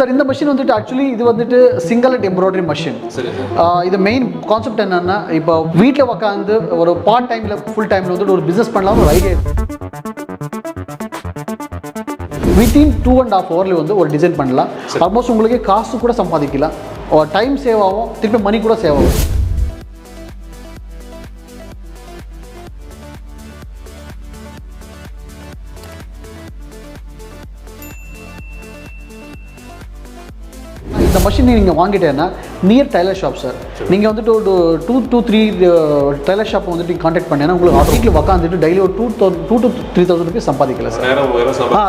Sir இந்த machine வந்துட்டு actually இது வந்துட்டு சிங்கிள் அண்ட் எம்ப்ராய்டரி மெஷின். இது மெயின் கான்செப்ட் என்னன்னா, இப்போ வீட்டில் உட்காந்து ஒரு பார்ட் டைமில் ஃபுல் டைமில் வந்துட்டு ஒரு பிஸ்னஸ் பண்ணலாம் ஒரு ஐடியா. வித்தின் 2.5 hours வந்து ஒரு டிசைன் பண்ணலாம். ஆல்மோஸ்ட் உங்களுக்கு காசு கூட சம்பாதிக்கலாம், டைம் சேவ் ஆகும், திருப்பி மணி கூட சேவ் ஆகும். இந்த மஷின் நீங்கள் வாங்கிட்டேன்னா நியர் டைலர் ஷாப் சார். நீங்கள் வந்துட்டு ஒரு 2 to 3 டைலர் ஷாப் வந்துட்டு கான்டாக்ட் பண்ணேன்னா உங்களுக்கு வீட்டில் உட்காந்துட்டு டெய்லி ஒரு 2 to 3,000 rupees சம்பாதிக்கலாம் சார்.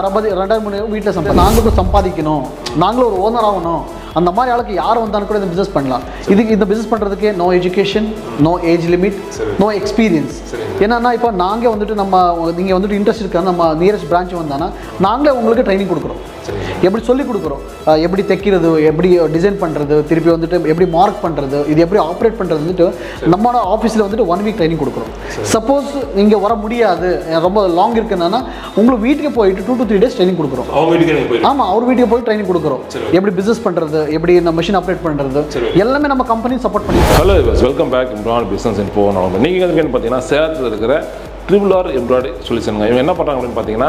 2,000 வீட்டில் நாங்களும் சம்பாதிக்கணும், நாங்களும் ஒரு ஓனர் ஆகணும், அந்த மாதிரி ஆளுக்கு யார் வந்தாலும் கூட இந்த பிஸ்னஸ் பண்ணலாம். இதுக்கு இந்த பிஸ்னஸ் பண்ணுறதுக்கு no education, no age limit, no experience. என்னன்னா இப்போ நாங்கள் வந்துட்டு நீங்கள் வந்துட்டு இன்ட்ரெஸ்ட் இருக்க நம்ம நியரஸ்ட் பிரான்ச் வந்தானா நாங்களே உங்களுக்கு ட்ரைனிங் கொடுக்குறோம். எப்படி சொல்லி கொடுக்குறோம், எப்படி தைக்கிறது, எப்படி டிசைன் பண்ணுறது, திருப்பி வந்துட்டு எப்படி மார்க் பண்ணுறது, இது எப்படி ஆப்ரேட் பண்ணுறது வந்துட்டு நம்மளோட ஆஃபீஸில் வந்துட்டு 1 week ட்ரைனிங் கொடுக்குறோம். சப்போஸ் நீங்கள் வர முடியாது, ரொம்ப லாங் இருக்குன்னா உங்களுக்கு வீட்டுக்கு போயிட்டு 2 to 3 days ட்ரைனிங் கொடுக்குறோம். ஆமாம், அவர் வீட்டுக்கு போய் ட்ரைனிங் கொடுக்குறோம். எப்படி பிஸ்னஸ் பண்ணுறது, எப்படி இந்த மெஷின் ஆப்ரேட் பண்ணுறது, எல்லாமே நம்ம கம்பெனி சப்போர்ட் பண்ணிக்கிறோம். Hello, welcome back Imran business info. நீங்கள் வந்து பார்த்தீங்கன்னா சேலத்தில் இருக்கிற ட்ரிபிள் எம்ப்ராய்டரி சொல்யூஷனுங்க. இவங்க என்ன பண்ணுறாங்க அப்படின்னு பார்த்தீங்கன்னா,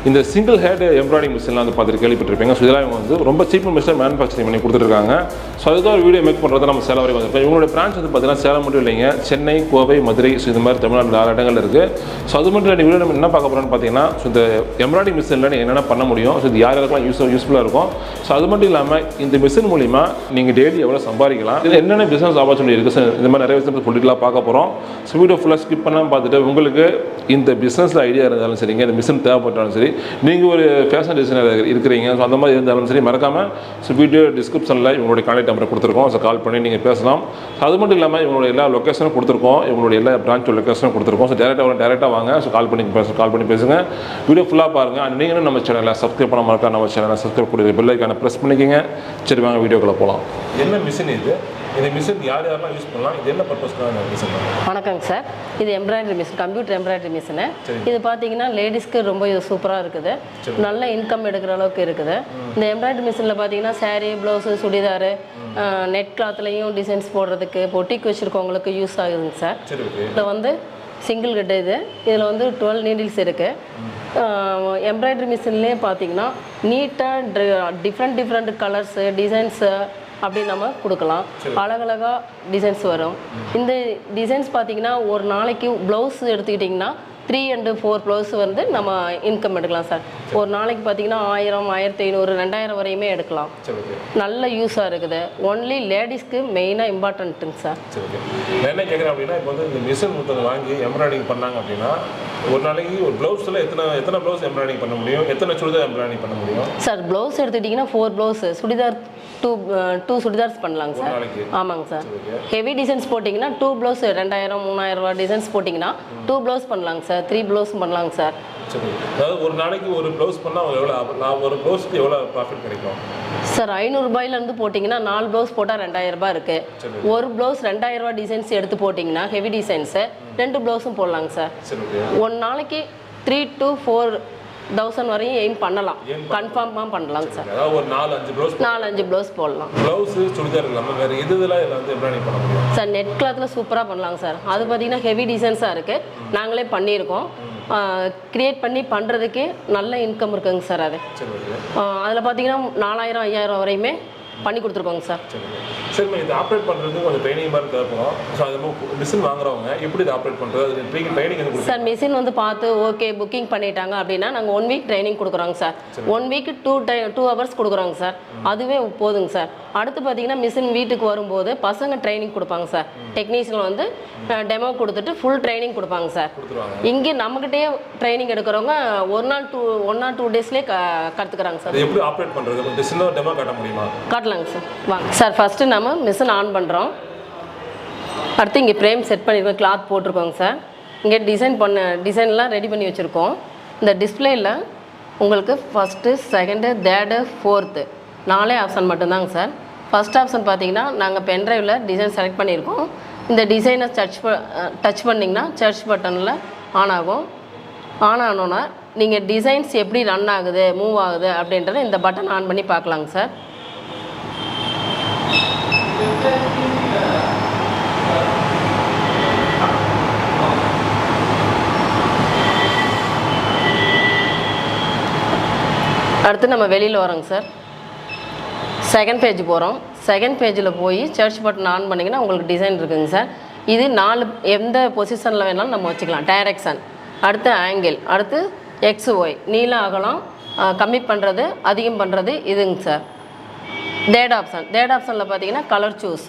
இந்த சிங்கிள் ஹேட் எம்ப்ராய்டரி மிஷின்லாம் வந்து பார்த்துட்டு கேள்விப்பட்டிருப்பீங்க. ஸோ இதெல்லாம் இவங்க வந்து ரொம்ப சீப் மிஷின் மேனுஃபேக்சரிங் பண்ணி கொடுத்துருக்காங்க. ஸோ அதுதான் ஒரு வீடியோ மேக் பண்ணுறது நம்ம சேலம் வரைக்கும் வந்திருக்கோம். இவங்களோட பிரான்ச் வந்து பார்த்தீங்கன்னா சேலம் மட்டும் இல்லைங்க, சென்னை, கோவை, மதுரை, ஸோ இது மாதிரி தமிழ்நாடு 4 இடங்கள் இருக்குது. ஸோ அது மட்டும் இல்லை, வீடியோ நம்ம என்ன பார்க்க போகிறோம்னு பார்த்தீங்கன்னா, ஸோ இந்த எம்ப்ராய்டரி மிஷினில் என்னென்ன பண்ண முடியும், ஸோ இது யாருக்கெல்லாம் யூஸ்ஃபுல்லாக இருக்கும். ஸோ அது மட்டும் இல்லாமல் இந்த மிஷின் மூலிமா நீங்கள் டெய்லி எவ்வளோ சம்பாதிக்கலாம், இது என்னென்ன பிஸ்னஸ் ஆப்பர்ச்சுனிட்டி இருக்குது, ஸோ இந்த மாதிரி நிறைய விஷயம் பொலிட்டிக்கலாக பார்க்க போகிறோம். ஸோ வீடியோ ஃபுல்லாக ஸ்கிப் பண்ணாமல் பார்த்துட்டு உங்களுக்கு இந்த பிஸ்னஸில் ஐடியா இருந்தாலும் சரிங்க, இந்த மிஷின் தேவைப்பட்டாலும் சரி, நீங்கள் ஒரு ஃபேஷன் டிசைனர் இருக்கிறீங்க, ஸோ அந்த மாதிரி இருந்தாலும் சரி, மறக்காமல் ஸோ வீடியோ டிஸ்கிரிப்ஷனில் இவங்களுடைய கான்டாக்ட் நம்பரை கொடுத்துருக்கோம். ஸோ கால் பண்ணி நீங்கள் பேசலாம். ஸோ அது மட்டும் இல்லாமல் இவங்களுடைய எல்லா லொக்கேஷனும் கொடுத்துருக்கோம், இவங்களுடைய எல்லா பிரான்ச்சோட லொக்கேஷனும் கொடுத்துருக்கோம். ஸோ டேரெக்டாக வாங்க. ஸோ கால் பண்ணி பேசுங்க. வீடியோ ஃபுல்லாக பாருங்கள். அண்ட் நீங்களும் நம்ம சேனலில் சப்ஸ்கிரைப் பண்ண மாட்டா நம்ம சேனலை சப்ஸ்கிரைப் பண்ணி பெல் ஐக்கானை ப்ரெஸ் பண்ணிக்கோங்க. சரி, வாங்க வீடியோக்குள்ளே போகலாம். என்ன மிஷின் இது? இந்த மிஷின் யாரெல்லாம் யூஸ் பண்ணலாம், இது என்ன பர்பஸ்க்காக மிஷின்? வணக்கங்க சார், இது embroidery machine, computer embroidery machine. இது பார்த்தீங்கன்னா லேடிஸ்க்கு ரொம்ப சூப்பராக இருக்குது, நல்ல இன்கம் எடுக்கிற அளவுக்கு இருக்குது. இந்த எம்ப்ராய்டரி மிஷினில் பார்த்தீங்கன்னா சாரீ, ப்ளவுஸு, சுடிதாரு, நெட் கிளாத்லையும் டிசைன்ஸ் போடுறதுக்கு, பொட்டிக்கு வச்சுருக்கவங்களுக்கு யூஸ் ஆகுதுங்க சார். இதில் வந்து சிங்கிள் கட்டு இதில் வந்து 12 நீடில்ஸ் இருக்குது. எம்ப்ராய்டரி மிஷின்லேயே பார்த்தீங்கன்னா நீட்டாக டிஃப்ரெண்ட் கலர்ஸு, டிசைன்ஸு அப்படி நம்ம கொடுக்கலாம். அழகழகாக டிசைன்ஸ் வரும். இந்த டிசைன்ஸ் பார்த்தீங்கன்னா ஒரு நாளைக்கு ப்ளவுஸ் எடுத்துக்கிட்டிங்கன்னா 3 and 4 ப்ளவுஸ் வந்து நம்ம இன்கம் எடுக்கலாம் சார். ஒரு நாளைக்கு பார்த்தீங்கன்னா 1000, 1500, 2000 வரையுமே எடுக்கலாம். நல்ல யூஸாக இருக்குது. ஒன்லி லேடிஸ்க்கு மெயினாக இம்பார்ட்டன்ட்டுங்க சார். என்ன கேட்குறேன் அப்படின்னா, இப்போ வந்து இந்த மிஷின் ஒருத்தவங்க வாங்கி எம்ப்ராய்டிங் பண்ணாங்க அப்படின்னா ஒரு நாளைக்கு ஒரு ப்ளவுஸில் எத்தனை ப்ளவுஸ் எம்ப்ராய்டிங் பண்ண முடியும், எத்தனை சுடிதார் எம்ப்ராய்டிங் பண்ண முடியும் சார்? ப்ளவுஸ் எடுத்துக்கிட்டிங்கன்னா 4 ப்ளவுஸு, சுடிதார் 2 சுடிதார்ஸ் பண்ணலாங்க சார். ஆமாங்க சார். ஹெவி டிசைன்ஸ் போட்டிங்கன்னா 2 ப்ளவுஸ் 2000, 3000 ரூபா டிசைன்ஸ் போட்டிங்கன்னா 2 ப்ளவுஸ் பண்ணலாங்க சார், 3 ப்ளவுஸ் பண்ணலாங்க சார். சரி, அதாவது ஒரு நாளைக்கு ஒரு ப்ளவுஸ் பண்ணால் எவ்வளோ, ஒரு ப்ளவுஸ்க்கு எவ்வளோ ப்ராஃபிட் கிடைக்கும் சார்? 500 ரூபாயிலேருந்து போட்டிங்கன்னா 4 ப்ளவுஸ் போட்டால் 2000 ரூபாய் இருக்குது. ஒரு ப்ளவுஸ் 2000 ரூபா டிசைன்ஸ் எடுத்து போட்டிங்கன்னா ஹெவி டிசைன்ஸு 2 ப்ளவுஸும் போடலாங்க சார். ஒரு நாளைக்கு 3 to 4,000 வரையும் எய்ம் பண்ணலாம், கன்ஃபார்மாக பண்ணலாங்க சார். அதாவது ஒரு 4-5 ப்ளவுஸ் போடலாம். ப்ளவுஸ் சுடிதார் இல்லாமல் வேறு இதெல்லாம் வந்து எம்ப்ராய்டிங் பண்ண முடியும் சார். நெட் கிளாத்தில் சூப்பராக பண்ணலாங்க சார். அது பார்த்தீங்கன்னா ஹெவி டிசைன்ஸாக இருக்குது, நாங்களே பண்ணியிருக்கோம். க்ரியேட் பண்ணி பண்ணுறதுக்கே நல்ல இன்கம் இருக்குங்க சார். அது அதில் பார்த்தீங்கன்னா 4000, 5000 வரையுமே பண்ணி கொடுத்துருக்கோங்க சார். சரி, இது ஆப்ரேட் பண்ணுறது கொஞ்சம் ட்ரைனிங் மாதிரி தேவைப்படும். ஸோ அது மிஷின் வாங்குறவங்க எப்படி இது ஆப்ரேட் பண்ணுறது, அது ட்ரைனிங் எது சார்? மிஷின் வந்து பார்த்து ஓகே புக்கிங் பண்ணிட்டாங்க அப்படின்னா நாங்கள் 1 week ட்ரைனிங் கொடுக்குறோங்க சார். 1 week 2 hours கொடுக்குறோங்க சார். அதுவே போதுங்க சார். அடுத்து பார்த்தீங்கன்னா மிஷின் வீட்டுக்கு வரும்போது பசங்க ட்ரைனிங் கொடுப்பாங்க சார். டெக்னீஷியன் வந்து டெமோ கொடுத்துட்டு ஃபுல் ட்ரைனிங் கொடுப்பாங்க சார். இங்கே நம்மகிட்டே ட்ரைனிங் எடுக்கிறவங்க 1 or 2 டேஸ்லேயே கற்றுக்குறாங்க சார். எப்படி ஆப்ரேட் பண்ணுறது, சின்ன டெமோ காட்ட முடியுமா? காட்டலாங்க சார், வாங்க சார். ஃபஸ்ட்டு நம்ம மிஷின் ஆன் பண்ணுறோம். அடுத்து இங்கே ஃப்ரேம் செட் பண்ணியிருக்கோம், கிளாத் போட்டிருக்கோங்க சார். இங்கே டிசைன்லாம் ரெடி பண்ணி வச்சுருக்கோம். இந்த டிஸ்பிளேயில் உங்களுக்கு first, second, third, 4th 4 option மட்டும்தாங்க சார். ஃபஸ்ட் ஆப்ஷன் பார்த்தீங்கன்னா நாங்கள் பென்ட்ரைவில் டிசைன் செலக்ட் பண்ணியிருக்கோம். இந்த டிசைனை டச் பண்ணிங்கன்னா சர்ச் பட்டனில் ஆன் ஆகும். ஆன் ஆனோன்னா நீங்கள் டிசைன்ஸ் எப்படி ரன் ஆகுது, மூவ் ஆகுது அப்படின்றத இந்த பட்டன் ஆன் பண்ணி பார்க்கலாங்க சார். அடுத்து நம்ம வெளியில் வரோங்க சார். செகண்ட் பேஜ் போகிறோம். செகண்ட் பேஜில் போய் சர்ச் பட்டன் ஆன் பண்ணிங்கன்னா உங்களுக்கு டிசைன் இருக்குங்க சார். இது 4 எந்த பொசிஷனில் வேணாலும் நம்ம வச்சுக்கலாம். டைரக்ஷன், அடுத்து ஆங்கிள், அடுத்து XY, நீளம் அகலம், கம்மி பண்ணுறது அதிகம் பண்ணுறது இதுங்க சார். தேர்ட் ஆப்ஷனில் பார்த்தீங்கன்னா கலர் சூஸ்.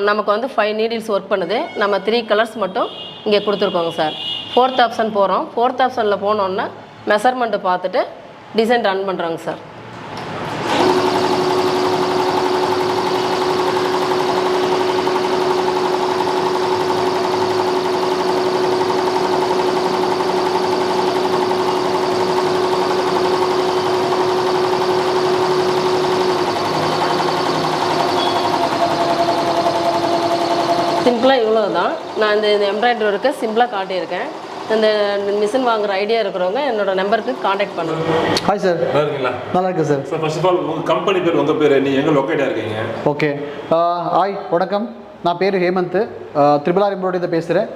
நமக்கு வந்து 5 நீடில்ஸ் ஒர்க் பண்ணுது. நம்ம 3 கலர்ஸ் மட்டும் இங்கே கொடுத்துருக்கோங்க சார். ஃபோர்த் ஆப்ஷன் போகிறோம். ஃபோர்த் ஆப்ஷனில் போனோன்னா மெஷர்மெண்ட்டு பார்த்துட்டு டிசைன் ரன் பண்ணுறோங்க சார். சிம்பிளாக இவ்வளோ தான். நான் இந்த எம்ப்ராய்டரி ஒர்க்கை சிம்பிளாக காட்டியிருக்கேன். இந்த மிஷின் வாங்குற ஐடியா இருக்கிறவங்க என்னோட நம்பருக்கு காண்டாக்ட் பண்ணுங்க. Hi sir. நல்லா இருக்கீங்களா? நல்லா இருக்கு sir. Sir first of all உங்கள் கம்பெனி பேர், உங்கள் பேர், நீங்கள் எங்கே லொக்கேட்டாக இருக்கீங்க? ஓகே, ஹாய் வணக்கம். நான் பேர் ஹேமந்த், ட்ரிபிள் ஆர் எம்ப்ராய்டரி பேசுகிறேன்.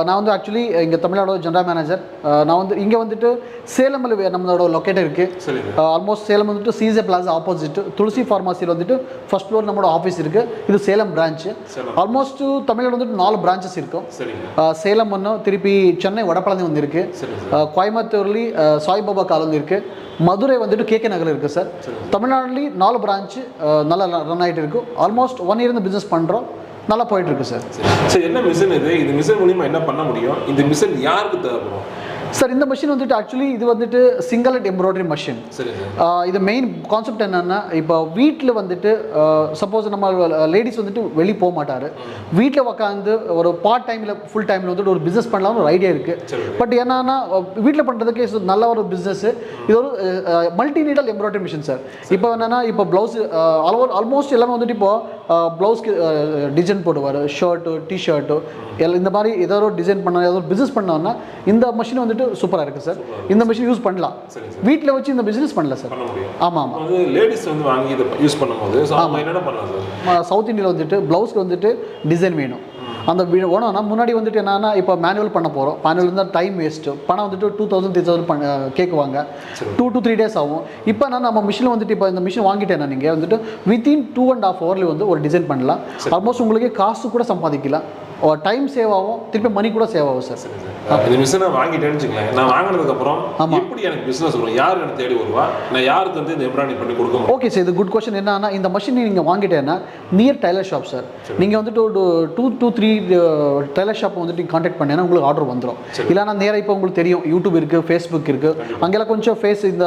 நான் வந்து ஆக்சுவலி இங்கே தமிழ்நாடோட ஜென்ரல் மேனேஜர். நான் வந்து இங்கே வந்துட்டு சேலமில் நம்மளோட லொக்கேட்டர் இருக்குது. ஆல்மோஸ்ட் சேலம் வந்துட்டு சிஜே பிளாஸா ஆப்போசிட் துளசி ஃபார்மசியில் வந்துட்டு ஃபர்ஸ்ட் ஃப்ளோர் நம்மளோட ஆஃபீஸ் இருக்குது. இது சேலம் பிரான்ச்சு. ஆல்மோஸ்ட் தமிழ்நாடு வந்துட்டு 4 பிரான்ச்சஸ் இருக்கும். சேலம் ஒன்று, திருப்பி சென்னை வடபழனி வந்து இருக்குது, கோயம்புத்தூர்லி சாய்பாபா காலம் இருக்குது, மதுரை வந்துட்டு கேகே நகர் இருக்குது சார். தமிழ்நாடுலேயே 4 பிரான்ச்சு நல்லா ரன் ஆகிட்டு இருக்குது. ஆல்மோஸ்ட் 1 இயர் இந்த பிஸ்னஸ் பண்ணுறோம். நல்லா போயிட்டு இருக்கு சார். சார் என்ன மிஷின் இது? இந்த மிஷின் மூலியமா என்ன பண்ண முடியும்? இந்த மிஷின் யாருக்கு தேவைப்படும்? சார் இந்த மிஷின் வந்துட்டு ஆக்சுவலி இது வந்துட்டு சிங்கிள் ஹெட் எம்ப்ராய்டரி மிஷின். இது மெயின் கான்செப்ட் என்னன்னா, இப்போ வீட்டில் வந்துட்டு சப்போஸ் நம்ம லேடிஸ் வந்துட்டு வெளியே போக மாட்டார், வீட்டில் உட்காந்து ஒரு பார்ட் டைமில் ஃபுல் டைமில் வந்துட்டு ஒரு பிஸ்னஸ் பண்ணலாம்னு ஒரு ஐடியா இருக்குது. பட் என்னன்னா வீட்டில் பண்ணுறதுக்கு நல்ல ஒரு பிஸ்னஸ். இது ஒரு மல்டி நீடல் எம்ப்ராய்டரி மிஷின் சார். இப்போ என்னென்னா, இப்போ ப்ளவுஸ் ஆல்மோஸ்ட் எல்லாமே வந்துட்டு இப்போ ப்ளவுஸ்க்கு டிசைன் போடுவார், ஷர்ட்டு, டிஷர்ட்டு எல்லாம் இந்த மாதிரி ஏதோ ஒரு டிசைன் பண்ண ஏதோ ஒரு பிஸ்னஸ் பண்ணோன்னா இந்த மிஷின் வந்துட்டு சூப்பராக இருக்குது சார். இந்த மிஷின் யூஸ் பண்ணலாம், வீட்டில் வச்சு இந்த பிஸ்னஸ் பண்ணலாம் சார். ஆமாம் ஆமாம். அது லேடிஸ் வந்து வாங்கி இதை யூஸ் பண்ணும்போது என்னென்ன பண்ணலாம் சார்? சவுத் இந்தியாவில் வந்துட்டு ப்ளவுஸ்க்கு வந்துட்டு டிசைன் வேணும். அந்த ஓனோன்னா முன்னாடி வந்துட்டு என்னன்னா, இப்போ மேனுவல் பண்ண போகிறோம். மேனுவல் இருந்தால் டைம் வேஸ்ட்டு, பணம் வந்துட்டு 2000 3000 கேட்குவாங்க. 2 to 3 days ஆகும். இப்போ நான் நம்ம மிஷினில் வந்துட்டு இப்போ இந்த மிஷின் வாங்கிட்டேன்னா நீங்கள் வந்துட்டு வித்தின் 2.5 hours வந்து ஒரு டிசைன் பண்ணலாம். ஆல்மோஸ்ட் உங்களுக்கு காசு கூட சம்பாதிக்கலாம், டைம் சேவ் ஆகும், திருப்பி மணி கூட சேவ் ஆகும் சார். இந்த மிஷினை வாங்கிட்டேன்னு வச்சுக்கோங்க, நான் வாங்கினதுக்கப்புறம் எப்படி எனக்கு பிஸ்னஸ் வரும்? யார் எனக்கு தேடி வருவா? நான் யாருக்கு வந்து இந்த எம்ப்ராய்டரி பண்ணி கொடுக்கணும்? ஓகே சார், இது குட் கொஸ்டின். என்னன்னா, இந்த மிஷின் நீங்கள் வாங்கிட்டேன்னா நியர் டைலர் ஷாப் சார். நீங்கள் வந்துட்டு ஒரு 2 to 3 டைலர் ஷாப் வந்துட்டு கான்டாக்ட் பண்ணேன்னா உங்களுக்கு ஆர்டர் வந்துடும். இல்லைனா நேராக இப்போ உங்களுக்கு தெரியும் யூடியூப் இருக்குது, ஃபேஸ்புக் இருக்குது, அங்கெல்லாம் கொஞ்சம் இந்த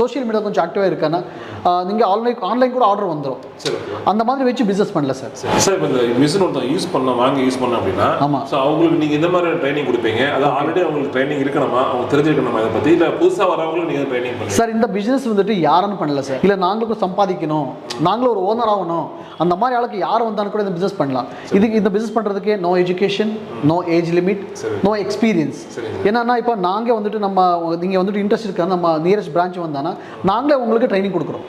சோஷியல் மீடியா கொஞ்சம் ஆக்டிவாக இருக்கான்னா நீங்கள் ஆன்லைன் கூட ஆர்டர் வந்துடும். அந்த மாதிரி வச்சு பிஸ்னஸ் பண்ணல சார். சார் இப்போ இந்த மிஷின் ஒருத்தன் யூஸ் பண்ண அப்படின்னா, ஆமாம், ஸோ அவங்களுக்கு நீங்கள் இந்த மாதிரி ட்ரைனிங் கொடுப்பீங்க? அது ஆல்ரெடி அவங்களுக்கு ட்ரைனிங் இருக்கணுமா, அவங்க தெரிஞ்சிருக்கணுமா இதை பற்றி? இல்லை புதுசாக வரவங்களும் நீங்கள் ட்ரைனிங் பண்ணுங்க சார்? இந்த பிஸ்னஸ் வந்துட்டு யாரும் பண்ணல சார். இல்லை நாங்களுக்கும் சம்பாதிக்கணும், நாங்களும் ஒரு ஓனர் ஆகணும், அந்த மாதிரி ஆளுக்கு யார் வந்தாலும் கூட இந்த பிஸ்னஸ் பண்ணலாம். இதுக்கு இந்த பிஸ்னஸ் பண்ணுறதுக்கு no education, no age limit, no experience. என்னன்னா, இப்போ நாங்கள் வந்துட்டு நீங்கள் வந்துட்டு இன்ட்ரெஸ்ட் இருக்காது, நம்ம நியரஸ்ட் பிரான்ச் வந்தானா நாங்களே உங்களுக்கு ட்ரைனிங் கொடுக்குறோம்.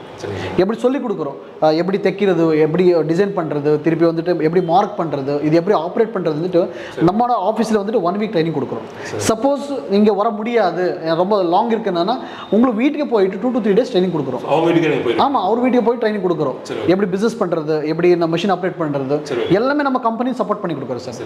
எப்படி சொல்லிக் கொடுக்குறோம், எப்படி தைக்கிறது, எப்படி டிசைன் பண்ணுறது, திருப்பி வந்துட்டு எப்படி மார்க் பண்ணுறது, இது எப்படி ஆப்ரேட் பண்ணுறது வந்துட்டு நம்மளோட ஆஃபீஸில் வந்துட்டு 1 week ட்ரைனிங் கொடுக்குறோம். சப்போஸ் நீங்கள் வர முடியாது, ரொம்ப லாங் இருக்குன்னா உங்களுக்கு வீட்டுக்கு போயிட்டு 2 to 3 days ட்ரைனிங் கொடுக்குறோம். ஆமாம், அவர் வீட்டுக்கு போய் ட்ரைனிங் கொடுக்குறோம். எப்படி பிஸ்னஸ் பண்ணுறது, எப்படி நம்ம மிஷின் ஆப்ரேட் பண்ணுறது, எல்லாமே நம்ம கம்பெனி சப்போர்ட் பண்ணி கொடுக்குறோம் சார்.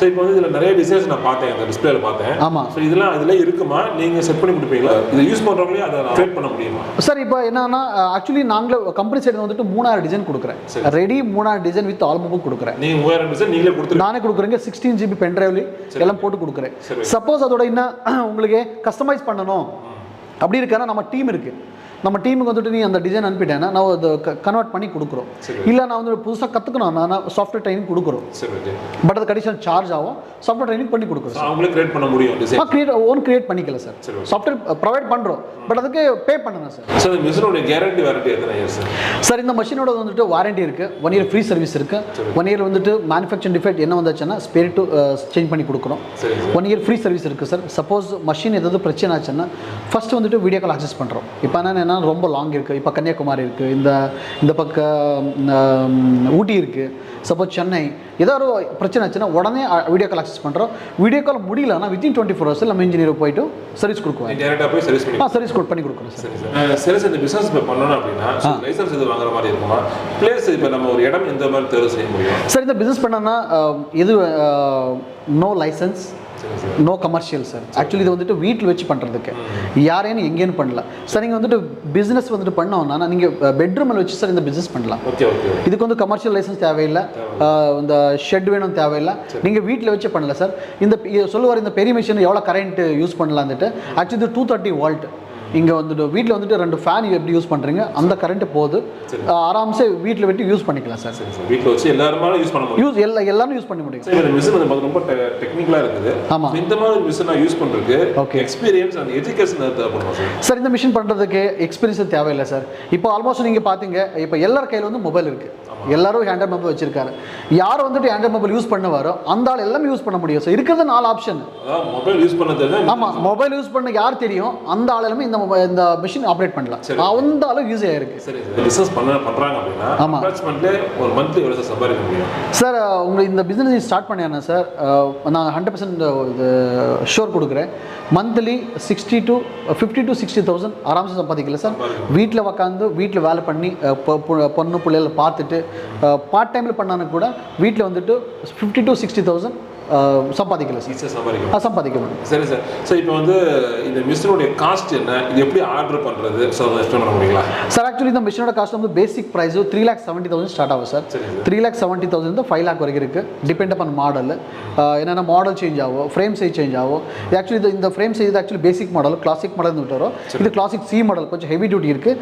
ஸோ இப்போ வந்து இதில் நிறைய டிசைன்ஸ் நான் பார்த்தேன், அந்த டிஸ்பிளேல பார்த்தேன். ஆமாம், ஸோ இதெல்லாம் அதில் இருக்குமா? நீங்கள் செட் பண்ணி கொடுப்பீங்களா? இதை யூஸ் பண்ணுறவங்களே அதை அப்டேட் பண்ண முடியுமா சார்? இப்போ என்னன்னா, ஆக்சுவலி நாங்கள் கம்பெனி சைடு வந்துட்டு 3000 டிசைன் கொடுக்குறேன். Ready 3000 design with album book கொடுக்குறேன். நீங்கள் 3000 டிசைன் நீங்களே கொடுத்து நானே கொடுக்குறேங்க. 16 GB பென் டிரைவ்ல எல்லாம் போட்டு கொடுக்குறேன். சப்போஸ் அதோட இன்னும் உங்களுக்கு கஸ்டமைஸ் பண்ணணும் அப்படி இருக்கானா, நம்ம டீம் இருக்குது. நம்ம டீமுக்கு வந்துட்டு நீ அந்த டிசைன் அனுப்பிட்டேன்னா நான் அதை கன்வெர்ட் பண்ணி கொடுக்குறோம். இல்லை நான் வந்து புதுசாக கற்றுக்கணும், நான் சாஃப்ட்வேர் ட்ரைனிங் கொடுக்குறோம். பட் அது கண்டிஷன் சார்ஜ் ஆகும். சாஃப்ட்வேர் ட்ரைனிங் பண்ணி கொடுக்குறோம். அவங்களே கிரியேட் பண்ண முடியும், கிரியேட் பண்ணிக்கல சார். சாஃப்ட்வேர் ப்ரொவைட் பண்ணுறோம், பட் அதுக்கு பே பண்ணணும் சார். சார் இந்த மிஷினோட கேரண்டி வாரண்டி எத்தனை இயர்ஸ் சார்? இந்த மிஷினோட வந்துட்டு வாரண்டி இருக்குது. 1 year ஃப்ரீ சர்வீஸ் இருக்குது. 1 year வந்துட்டு மேனுஃபேக்சரிங் டிஃபெக்ட் என்ன வந்துச்சுன்னா ஸ்பேர் டு சேஞ்ச் பண்ணி கொடுக்குறோம். 1 year ஃப்ரீ சர்வீஸ் இருக்குது சார். சப்போஸ் மிஷின் ஏதாவது பிரச்சனை ஆச்சுன்னா ஃபர்ஸ்ட் வந்துட்டு வீடியோ கால் அக்சஸ் பண்ணுறோம். இப்போ என்ன என்னென்னா ரொம்ப லாங் இருக்குது. இப்போ கன்னியாகுமரி இருக்குது, இந்த பக்கம் ஊட்டி இருக்குது, சப்போஸ் சென்னை ஏதோ ஒரு பிரச்சனை ஆச்சுன்னா உடனே வீடியோ கால் அக்சஸ் பண்ணுறோம். வீடியோ கால் முடியலன்னா வித்தின் 24 hours நம்ம இன்ஜினியர் போயிட்டு சர்வீஸ் கொடுக்குவோம். டேரெக்டாக போய் சர்வீஸ் சர்வீஸ் பண்ணி கொடுக்குறோம் சார். சர்வீஸ் இந்த பிஸ்னஸ் இப்போ பண்ணணும் அப்படின்னா லைசன்ஸ் இது வாங்குற மாதிரி இருக்குமா? பிளேஸ் இப்போ நம்ம ஒரு இடம் எந்த மாதிரி தேர்வு செய்ய முடியும் சார்? இந்த பிஸ்னஸ் பண்ணோன்னா இது no licence, no commercial sir. Actually இது வந்துட்டு வீட்டில் வச்சு பண்ணுறதுக்கு யாரையும் எங்கேன்னு பண்ணலாம் சார். நீங்கள் வந்துட்டு பிஸ்னஸ் வந்துட்டு பண்ணோன்னா நீங்கள் பெட்ரூமில் வச்சு சார் இந்த பிஸ்னஸ் பண்ணலாம். இதுக்கு வந்து கமர்ஷியல் லைசன்ஸ் தேவையில்லை, இந்த ஷெட் வேணும் தேவையில்லை, நீங்கள் வீட்டில் வச்சு பண்ணல சார். இந்த சொல்லுவார் இந்த பெரிய மிஷின் எவ்வளோ கரண்ட் யூஸ் பண்ணலான்ட்டு. ஆக்சுவலி இது 230 volt. இங்கே வந்துட்டு வீட்டில் வந்துட்டு 2 ஃபேன் எப்படி யூஸ் பண்ணுறீங்க அந்த கரண்ட் போகுது, ஆராம்சே வீட்டில் விட்டு யூஸ் பண்ணிக்கலாம் சார். வீட்டில் வச்சு எல்லாரும் யூஸ் பண்ண முடியும், எல்லாரும் யூஸ் பண்ண முடியும். இந்த மிஷின் வந்து ரொம்ப டெக்னிக்கலாக இருக்குது. ஆமாம், இந்த மாதிரி மிஷின் நான் யூஸ் பண்ணுறதுக்கு எக்ஸ்பீரியன்ஸ் அண்ட் எஜுகேஷன் தேவைப்படுமா சார்? சார் இந்த மிஷின் பண்ணுறதுக்கு எக்ஸ்பீரியன்ஸ் தேவையில்லை சார். இப்போ ஆல்மோஸ்ட் நீங்கள் பார்த்தீங்க, இப்போ எல்லார் கையில் வந்து மொபைல் இருக்குது, எல்லாரும் ஹேண்ட்ரட் மொபைல் வச்சிருக்காரு. யார் வந்துட்டு ஹேண்ட்ரட் மொபைல் யூஸ் பண்ண வரோம் அந்த ஆள் எல்லாமே யூஸ் பண்ண முடியும் சார். இருக்கிறது 4 ஆப்ஷன். மொபைல் யூஸ் பண்ணது, ஆமாம், மொபைல் யூஸ் பண்ண யார் தெரியும் அந்த ஆள் எல்லாமே இந்த மிஷின் ஆப்ரேட் பண்ணலாம். அந்த அளவு யூஸியாக இருக்குது. சரி, பிஸ்னஸ் பண்ணுறாங்க அப்படின்னா அப்ராக்சிமேட்லி ஒரு மந்த்லி எவ்வளோ சம்பாதிக்க முடியும் சார்? உங்களுக்கு இந்த பிஸ்னஸ் ஸ்டார்ட் பண்ணியானா சார், நான் 100% இது ஷோர் கொடுக்குறேன். மந்த்லி 50 to 60,000 ஆராம்சம் சம்பாதிக்கல சார். வீட்டில் உக்காந்து வீட்டில் வேலை பண்ணி பொண்ணு பிள்ளைகளை பார்த்துட்டு பார்ட் டைமில் பண்ணானு கூட வீட்டில் வந்துட்டு 50 to 60,000 சம்பாதிக்கல சார். சம்பாதிக்க முடியும். சரி சார். சார் இப்போ வந்து இந்த மிஷினுடைய காஸ்ட் என்ன, இது எப்படி ஆர்டர் பண்ணுறது சார் எக்ஸ்பிளைன் பண்ண முடியுங்களா சார்? ஆக்சுவலி இந்த மிஷினோட காஸ்ட் வந்து பேசிக் ப்ரைஸ் 3,70,000 ஸ்டார்ட் ஆகும் சார். 3,70,000 5 lakh வரைக்கும் இருக்குது, டிபெண்ட் அப்பான் மாடல். என்னென்ன மாடல் சேஞ்ச் ஆகும், ஃப்ரேம் சைஸ் சேஞ்ச் ஆகும். ஆக்சுவலி இந்த frame size actually basic model, classic model விட்டு வரும். இது கிளாசிக் சி மாடல், கொஞ்சம் ஹெவி டியூட்டி இருக்குது.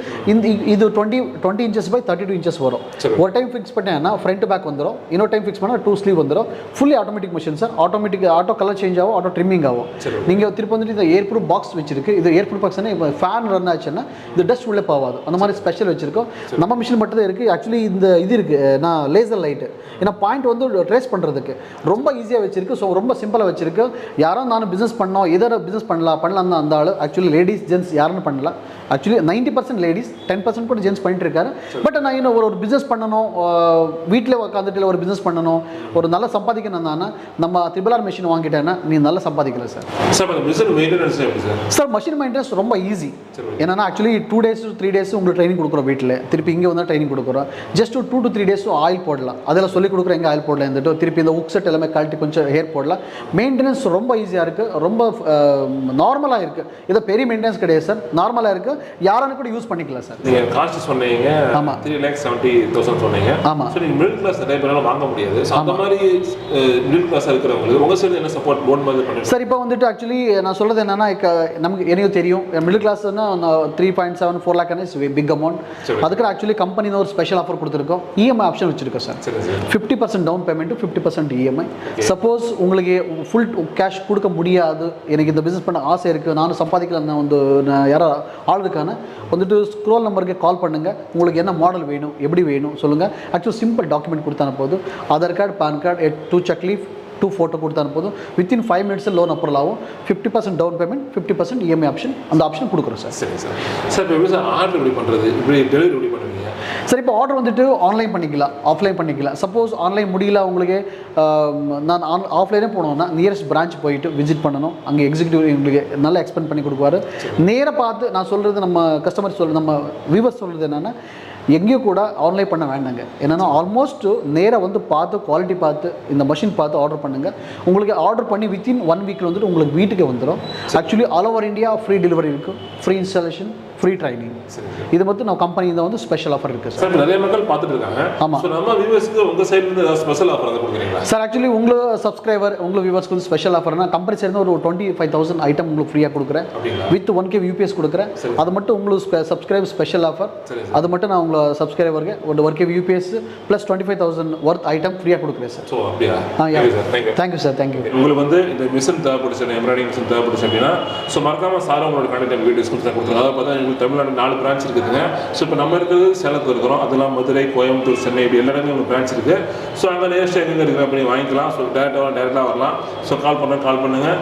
இது 20 inches by 32 inches வரும். ஒரு டைம் ஃபிக்ஸ் பண்ணேன்னா ஃப்ரண்ட் டு பேக் வந்துடும், இன்னொரு டைம் ஃபிக்ஸ் பண்ணால் 2 sleeve வந்துடும். Fully automatic machine sir. Automatic auto colour change ஆகும், ஆட்டோ ட்ரிம்மிங் ஆகும். நீங்கள் திருப்பி வந்துட்டு இந்த ஏர் ப்ரூஃப் பாக்ஸ் வச்சிருக்கு. இது ஏர் ப்ரூஃப் பாக்ஸ்னா இப்போ ஃபேன் ரன் ஆச்சுன்னா இது டஸ்ட் உள்ளே போகாது, அந்த மாதிரி ஸ்பெஷல் வச்சிருக்கோம். நம்ம மிஷின் மட்டும் தான் இருக்குது. ஆக்சுவலி இந்த இது இருக்குது நான் லேசர் லைட்டு, ஏன்னா பாயிண்ட் வந்து ட்ரேஸ் பண்ணுறதுக்கு ரொம்ப ஈஸியாக வச்சிருக்கு. ஸோ ரொம்ப சிம்பிளாக வச்சிருக்கு. யாரும் நானும் பிஸ்னஸ் பண்ணோம் எதோ பிஸ்னஸ் பண்ணலாம் அந்த ஆள் ஆக்சுவலி லேடிஸ் ஜென்ட்ஸ் யாருன்னு பண்ணலாம். ஆக்சுவலி 90% லேடிஸ், 10% கூட ஜென்ட்ஸ் பண்ணிட்டு இருக்காரு. பட் நான் இன்னும் ஒரு பிஸ்னஸ் பண்ணணும், வீட்டில் உட்காந்துட்டு ஒரு பிஸ்னஸ் பண்ணணும், ஒரு நல்ல சம்பாதிக்கணும் தானே நம்ம ட்ரிபிள் மிஷின் வாங்கிட்டேன்னா நீ நல்லா சம்பாதிக்கலாம் சார். சார் மிஷின் மெயின்டெனன்ஸ் ரொம்ப ஈஸி. என்னன்னா ஆக்சுவலி 2 days to 3 days உங்களுக்கு ட்ரைனிங் கொடுக்குறோம். வீட்டில் திருப்பி இங்கே வந்து ட்ரைனிங் கொடுக்குறோம். ஜஸ்ட் 2 to 3 days ஆயில் போடலாம். அதில் சொல்லி கொடுக்குறோம் எங்கே ஆயில் போடலாம் இருந்துட்டு திருப்பி இந்த உக் செட் எல்லாமே கழட்டி கொஞ்சம் ஹேர் போடலாம். மெயின்டெனன்ஸ் ரொம்ப ஈஸியாக இருக்குது, ரொம்ப நார்மலாக இருக்குது. இதை பெரிய மெயின்டெனன்ஸ் கிடையாது சார், நார்மலாக இருக்குது. யாரானு கூட யூஸ் பண்ணிக்கலாம் சார். நீங்கள் காஸ்ட் சொன்னீங்க, ஆமாம் 3,70,000 சொன்னீங்க. ஆமாம், ஸோ நீங்கள் மிடில் கிளாஸ் நிறைய பேரால் வாங்க முடியாது. அந்த மாதிரி மிடில் கிளாஸாக இருக்கிறவங்களுக்கு உங்கள் சைடு என்ன சப்போர்ட் போர்ட் மாதிரி பண்ணுங்க சார்? இப்போ வந்துட்டு ஆக்சுவலி நான் சொல்கிறது என்னன்னா, நமக்கு எனக்கு தெரியும் மிடில் கிளாஸ்னா 3.7 4 lakh இஸ் பிக் அமௌண்ட். அதுக்கு ஆக்சுவலி கம்பெனி ஒரு ஸ்பெஷல் ஆஃபர் கொடுத்துருக்கோம். இஎம்ஐ ஆப்ஷன் வச்சிருக்கோம் sir. 50% down payment, 50% EMI. Suppose உங்களுக்கு ஃபுல் கேஷ் கொடுக்க முடியாது, எனக்கு இந்த பிஸ்னஸ் பண்ண ஆசை இருக்குது, நானும் சம்பாதிக்கலாம், வந்து யாரோ ஆள் இருக்கான வந்துட்டு ஸ்க்ரோல் நம்பருக்கு கால் பண்ணுங்கள். உங்களுக்கு என்ன மாடல் வேணும், எப்படி வேணும் சொல்லுங்கள். ஆக்சுவலி சிம்பிள் டாக்குமெண்ட் கொடுத்தான போதும், Aadhaar card, PAN card, 2 cheque leaf, 2 photo கொடுத்தான போதும் வித்தின் 5 minutes லோன் அப்ரூவல் ஆகும். 50% டவுன் பேமெண்ட், 50% இஎம்ஐ ஆப்ஷன், அந்த ஆப்ஷன் கொடுக்குறோம் சார். சரி சார். சார் இப்போ எப்படி சார் ஆர்டர் எப்படி பண்ணுறது, இப்படி டெலிவரி எப்படி பண்ணுவீங்க சார்? இப்போ ஆர்டர் வந்துட்டு ஆன்லைன் பண்ணிக்கலாம், ஆஃப்லைன் பண்ணிக்கலாம். சப்போஸ் ஆன்லைன் முடியல உங்களுக்கு, நான் ஆஃப்லைனே போனோம்னா நியரஸ்ட் பிரான்ச் போயிட்டு விசிட் பண்ணணும். அங்கே எக்ஸிக்யூட்டிவ் எங்களுக்கு நல்லா எக்ஸ்பிளைன் பண்ணி கொடுக்குவாரு. நேராக பார்த்து நான் சொல்கிறது, நம்ம கஸ்டமர் சொல்கிறது, நம்ம வியூவர்ஸ் சொல்கிறது என்னென்னா, எங்கேயும் கூட ஆன்லைன் பண்ண வேண்டாங்க. என்னென்னா ஆல்மோஸ்ட் நேராக வந்து பார்த்து குவாலிட்டி பார்த்து இந்த மிஷின் பார்த்து ஆர்டர் பண்ணுங்கள். உங்களுக்கு ஆர்டர் பண்ணி வித்தின் 1 week வந்துட்டு உங்களுக்கு வீட்டுக்கு வந்துடும். Actually all over India free delivery இருக்குது, ஃப்ரீ இன்ஸ்டாலேஷன், ஃப்ரீ ட்ரைனிங். இது மட்டும் நம்ம கம்பெனி இதை வந்து ஸ்பெஷல் ஆஃபர் இருக்குது சார். நிறைய மக்கள் பார்த்துட்டு இருக்காங்க. ஆமாம், நம்ம வியூவர்ஸ்க்கு உங்கள் சைட்லேருந்து ஏதாவது ஸ்பெஷல் ஆஃபர் கொடுக்குறீங்களா சார்? ஆக்சுவலி உங்களுக்கு சப்ஸ்கிரைபர், உங்களுக்கு வியூவர்ஸ்க்கு வந்து ஸ்பெஷல் ஆஃபர்னா கம்பெனி சேர்ந்து ஒரு 25,000 ஐட்டம் உங்களுக்கு ஃப்ரீயாக கொடுக்குறேன். வித் 1K UPS கொடுக்குறேன். அது மட்டும் உங்களுக்கு சப்ஸ்கிரைபர் ஸ்பெஷல் ஆஃபர். அது மட்டும் நான் உங்களை சப்ஸ்கிரைபருக்கு ஒரு 1K UPS plus 25,000 worth item ஃப்ரீயாக கொடுக்குறேன் சார். ஸோ அப்படியா? Thank you sir. தேங்க்யூ. உங்களுக்கு வந்து இந்த மிஷின் தேவைப்படுச்சு, எம்ப்ராய்டிங் மிஷின் தேவைப்படுச்சு அப்படின்னா ஸோ மறக்காமல் சார் உங்களோட கான்டாக்ட் வீடியோ டிஸ்கிரிப்ஷன் கொடுத்துருங்க. அதை பார்த்தா உங்களுக்கு தமிழ்நாடு 4 பிரான்ச் இருக்குதுங்க. ஸோ இப்போ நம்ம இருக்கிறது சேலத்தில் இருக்கிறோம். அதெல்லாம் மதுரை, கோயம்புத்தூர், சென்னை இப்படி எல்லா இடங்களும் பிரான்ச் இருக்குது. ஸோ அங்கே நேரஸ்ட்டாக எங்கே இருக்குது அப்படி வாங்கிக்கலாம். ஸோ டேரெக்டாக வரலாம். ஸோ கால் பண்ணுங்கள்.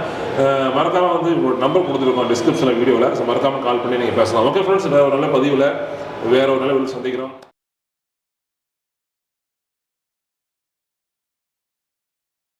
மறக்காமல் வந்து நம்பர் கொடுத்துருக்கோம் டிஸ்கிரிப்ஷனில் வீடியோவில். ஸோ மறக்காமல் கால் பண்ணி நீங்கள் பேசலாம். ஓகே ஃப்ரெண்ட்ஸ், வேறு ஒரு நல்ல பதிவில் வேறு ஒரு நல்ல சந்திக்கிறோம்.